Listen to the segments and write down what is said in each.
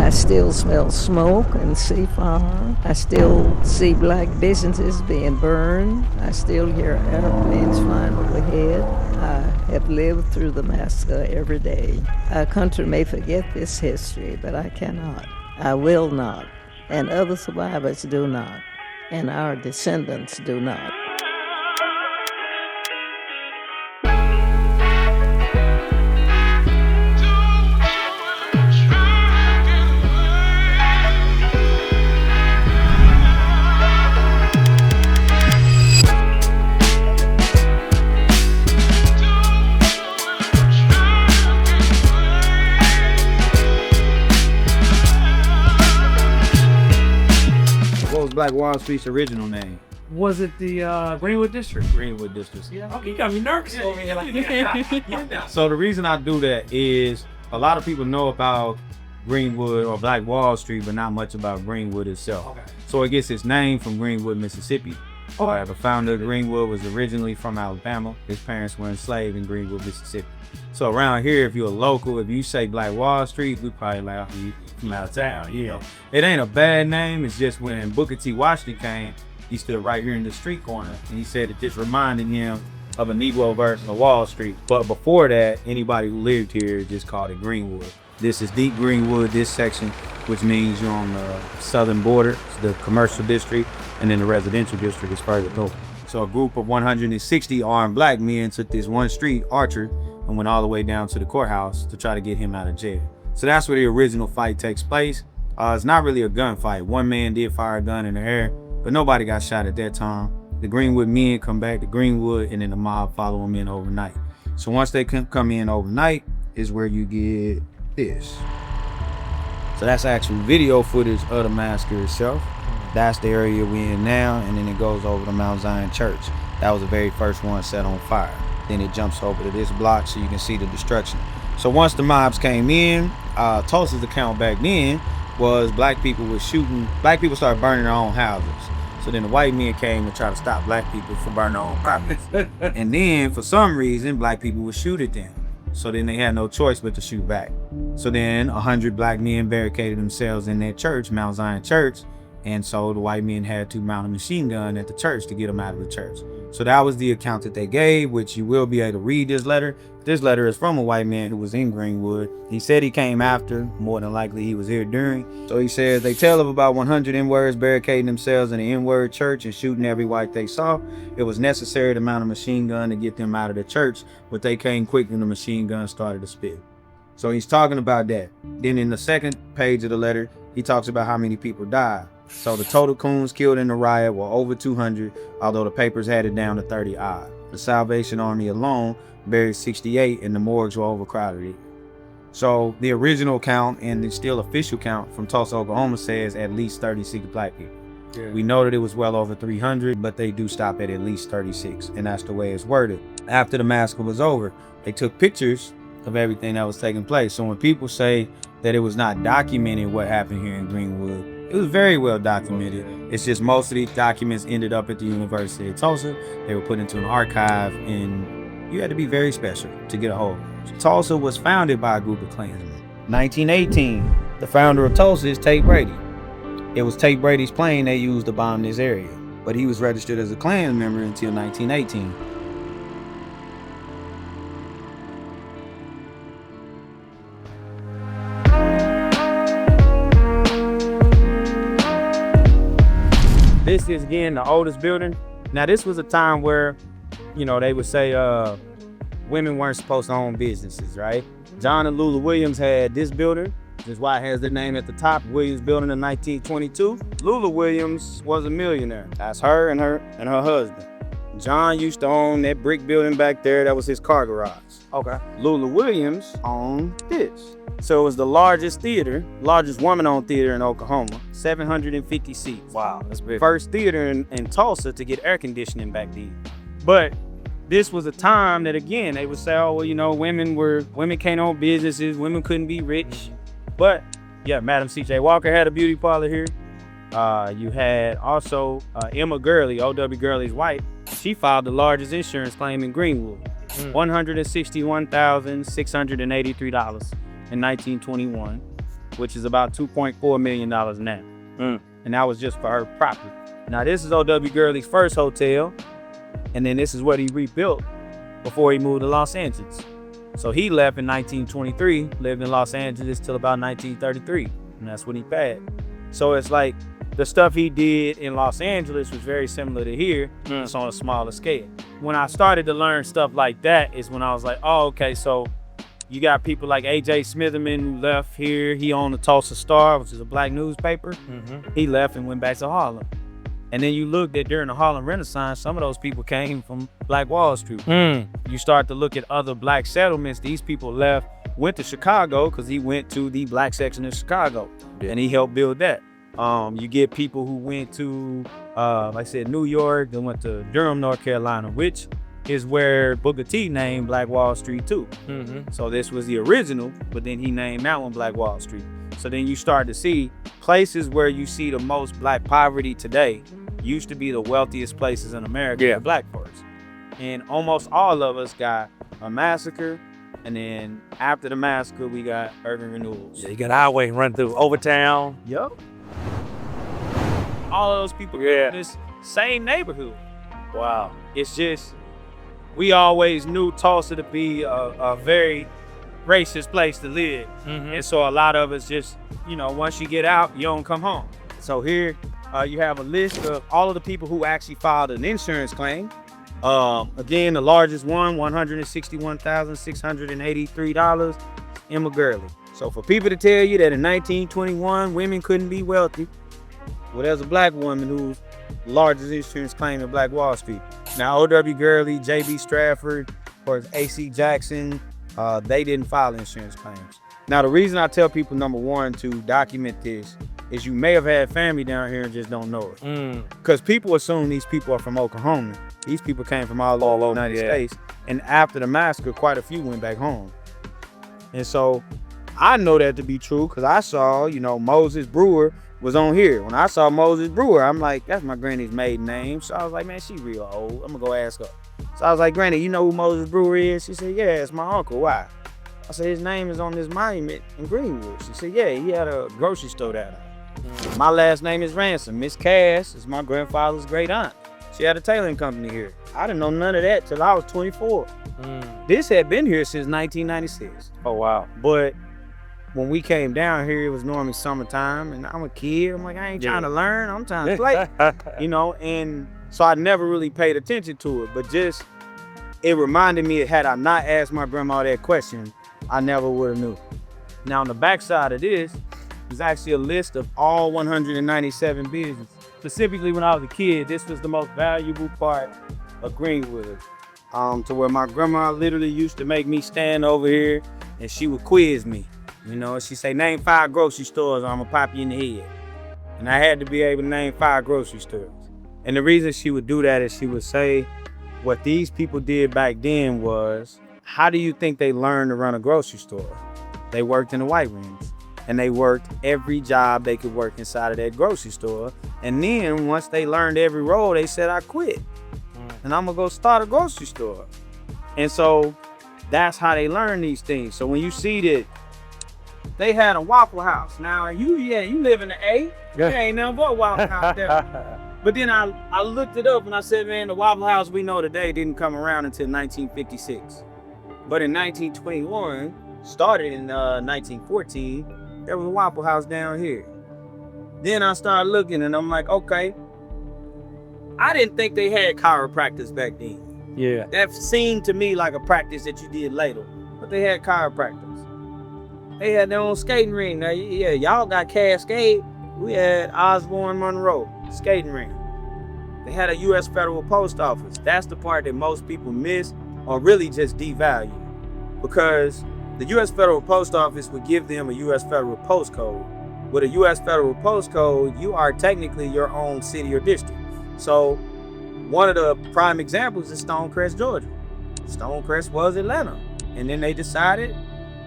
I still smell smoke and see fire. I still see black businesses being burned. I still hear airplanes flying overhead. I have lived through the massacre every day. Our country may forget this history, but I cannot. I will not. And other survivors do not. And our descendants do not. Black Wall Street's original name? Was it the Greenwood District? Greenwood District. Yeah. Okay, you got me nervous over here. Like, So the reason I do that is a lot of people know about Greenwood or Black Wall Street, but not much about Greenwood itself. Okay. So it gets its name from Greenwood, Mississippi. The founder of Greenwood was originally from Alabama. His parents were enslaved in Greenwood, Mississippi. So around here, if you're a local, if you say Black Wall Street, we probably like, oh, you from out of town. Yeah. It ain't a bad name. It's just when Booker T. Washington came, he stood right here in the street corner, and he said it just reminded him of a Negro version of Wall Street. But before that, anybody who lived here just called it Greenwood. This is Deep Greenwood, this section, which means you're on the southern border, the commercial district, and then the residential district is further north. So a group of 160 armed black men took this one street, Archer, and went all the way down to the courthouse to try to get him out of jail. So that's where the original fight takes place. It's not really a gunfight. One man did fire a gun in the air, but nobody got shot at that time. The Greenwood men come back to Greenwood, and then the mob follow them in overnight. So once they come in overnight is where you get this. So that's actual video footage of the massacre itself. That's the area we're in now, and then it goes over to Mount Zion Church. That was the very first one set on fire. Then it jumps over to this block so you can see the destruction. So once the mobs came in, Tulsa's account back then was black people started burning their own houses. So then the white men came to try to stop black people from burning their own properties. And then for some reason, black people would shoot at them. So then they had no choice but to shoot back. So then 100 black men barricaded themselves in that church, Mount Zion Church. And so the white men had to mount a machine gun at the church to get them out of the church. So that was the account that they gave, which you will be able to read this letter. This letter is from a white man who was in Greenwood. He said he came after, more than likely he was here during. So he says, they tell of about 100 N-words barricading themselves in the N-word church and shooting every white they saw. It was necessary to mount a machine gun to get them out of the church, but they came quick and the machine gun started to spit. So he's talking about that. Then in the second page of the letter, he talks about how many people died. So the total coons killed in the riot were over 200, although the papers had it down to 30 odd. The Salvation Army alone buried 68 and the morgues were overcrowded. So the original count and the still official count from Tulsa, Oklahoma says at least 36 black people. Yeah. We know that it was well over 300, but they do stop at least 36, and that's the way it's worded. After the massacre was over, they took pictures of everything that was taking place. So when people say that it was not documented what happened here in Greenwood, it was very well documented. It's just most of these documents ended up at the University of Tulsa. They were put into an archive, and you had to be very special to get a hold of them. Tulsa was founded by a group of Klansmen. 1918, the founder of Tulsa is Tate Brady. It was Tate Brady's plane they used to bomb this area, but he was registered as a Klan member until 1918. This is, again, the oldest building. Now, this was a time where, you know, they would say women weren't supposed to own businesses, right? John and Lula Williams had this building. This is why it has the name at the top, Williams Building in 1922. Lula Williams was a millionaire. That's her and her husband. John used to own that brick building back there. That was his car garage. Okay. Lula Williams owned this. So it was the largest woman-owned theater in Oklahoma, 750 seats. Wow, that's big. First theater in Tulsa to get air conditioning back then. But this was a time that, again, they would say, oh, well, you know, women can't own businesses, women couldn't be rich. But yeah, Madam C.J. Walker had a beauty parlor here. You had also Emma Gurley, O.W. Gurley's wife. She filed the largest insurance claim in Greenwood, $161,683 in 1921. which is about $2.4 million now. And that was just for her property. Now this is O.W. Gurley's first hotel, and then this is what he rebuilt before he moved to Los Angeles. So he left in 1923, lived in Los Angeles till about 1933, and that's when he passed. So it's like the stuff he did in Los Angeles was very similar to here, just on a smaller scale. When I started to learn stuff like that is when I was like, oh, okay, so you got people like A.J. Smitherman who left here. He owned the Tulsa Star, which is a black newspaper. He left and went back to Harlem. And then you looked at during the Harlem Renaissance, some of those people came from Black Wall Street. You start to look at other black settlements. These people left, went to Chicago because he went to the black section of Chicago, and he helped build that. You get people who went to, like I said, New York, then went to Durham, North Carolina, which is where Booker T named Black Wall Street too. So this was the original, but then he named that one Black Wall Street. So then you start to see places where you see the most black poverty today used to be the wealthiest places in America for black folks. And almost all of us got a massacre, and then after the massacre, we got urban renewals. Yeah, you got highway run through Overtown. Yep. All of those people in this same neighborhood. Wow. It's just, we always knew Tulsa to be a very racist place to live. And so a lot of us just, you know, once you get out, you don't come home. So here you have a list of all of the people who actually filed an insurance claim. Again, the largest one, $161,683, Emma Gurley. So for people to tell you that in 1921, women couldn't be wealthy, well, there's a black woman who's the largest insurance claim in Black Wall Street. Now, O.W. Gurley, J.B. Stratford, or A.C. Jackson, they didn't file insurance claims. Now, the reason I tell people, number one, to document this is you may have had family down here and just don't know it. Because people assume these people are from Oklahoma. These people came from all over the United States. And after the massacre, quite a few went back home. And so I know that to be true because I saw, you know, Moses Brewer was on here. When I saw Moses Brewer, I'm like, that's my granny's maiden name. So I was like, man, she real old. I'm gonna go ask her. So I was like, Granny, you know who Moses Brewer is? She said, yeah, it's my uncle. Why? I said, his name is on this monument in Greenwood. She said, yeah, he had a grocery store down there. My last name is Ransom. Miss Cass is my grandfather's great aunt. She had a tailoring company here. I didn't know none of that till I was 24. This had been here since 1996. Oh, wow. But when we came down here, it was normally summertime, and I'm a kid. I'm like, I ain't trying to learn. I'm trying to play, you know? And so I never really paid attention to it, but just, it reminded me, had I not asked my grandma that question, I never would have knew. Now, on the backside of this, there's actually a list of all 197 businesses. Specifically, when I was a kid, this was the most valuable part of Greenwood. To where my grandma literally used to make me stand over here and she would quiz me. You know, she'd say, name 5 grocery stores or I'm gonna pop you in the head. And I had to be able to name 5 grocery stores. And the reason she would do that is she would say, what these people did back then was, how do you think they learned to run a grocery store? They worked in the white rooms. And they worked every job they could work inside of that grocery store. And then once they learned every role, they said, I quit. And I'm gonna go start a grocery store. And so that's how they learn these things. So when you see that they had a Waffle House. Now you live in the A. There ain't nothing but Waffle House there. But then I looked it up and I said, man, the Waffle House we know today didn't come around until 1956. But in 1921, started in 1914, there was a Waffle House down here. Then I started looking and I'm like, okay, I didn't think they had chiropractors back then. Yeah. That seemed to me like a practice that you did later, but they had chiropractors. They had their own skating ring. Now, yeah, y'all got Cascade. We had Osborne Monroe, skating ring. They had a U.S. Federal Post Office. That's the part that most people miss or really just devalue, because the U.S. Federal Post Office would give them a U.S. Federal Post Code. With a U.S. Federal Post Code, you are technically your own city or district. So one of the prime examples is Stonecrest, Georgia. Stonecrest was Atlanta. And then they decided,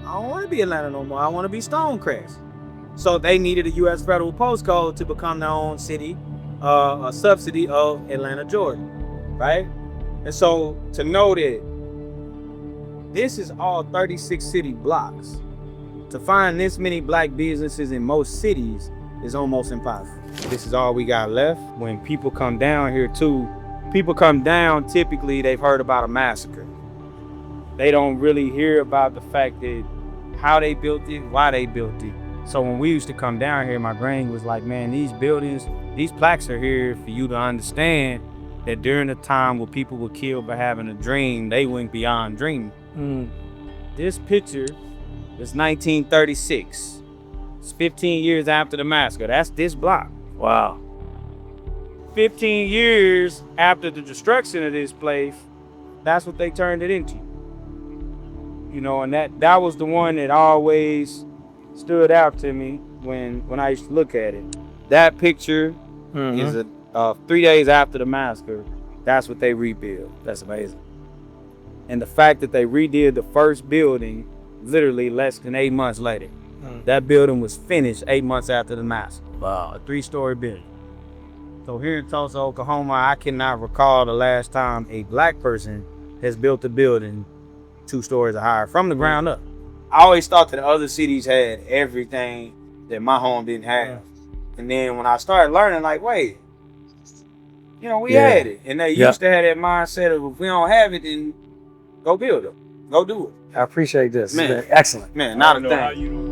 I don't want to be Atlanta no more. I want to be Stonecrest. So they needed a U.S. Federal Post Code to become their own city, a subsidy of Atlanta, Georgia, right? And so to know that this is all 36 city blocks. To find this many black businesses in most cities is almost impossible. This is all we got left. When people come down here too, people come down, typically they've heard about a massacre. They don't really hear about the fact that how they built it, why they built it. So when we used to come down here, my granny was like, man, these buildings, these plaques are here for you to understand that during the time where people were killed by having a dream, they went beyond dreaming. This picture is 1936. It's 15 years after the massacre. That's this block. Wow. 15 years after the destruction of this place, that's what they turned it into. You know, and that was the one that always stood out to me when I used to look at it. That picture is 3 days after the massacre. That's what they rebuilt. That's amazing. And the fact that they redid the first building literally less than 8 months later. That building was finished 8 months after the massacre. Wow. A 3-story building. So here in Tulsa, Oklahoma, I cannot recall the last time a black person has built a building 2 stories or higher from the ground up. I always thought that other cities had everything that my home didn't have. And then when I started learning, like, wait, you know, we had it. And they used to have that mindset of, if we don't have it, then go build it. Go do it. I appreciate this. Man. Excellent. Man, not a thing.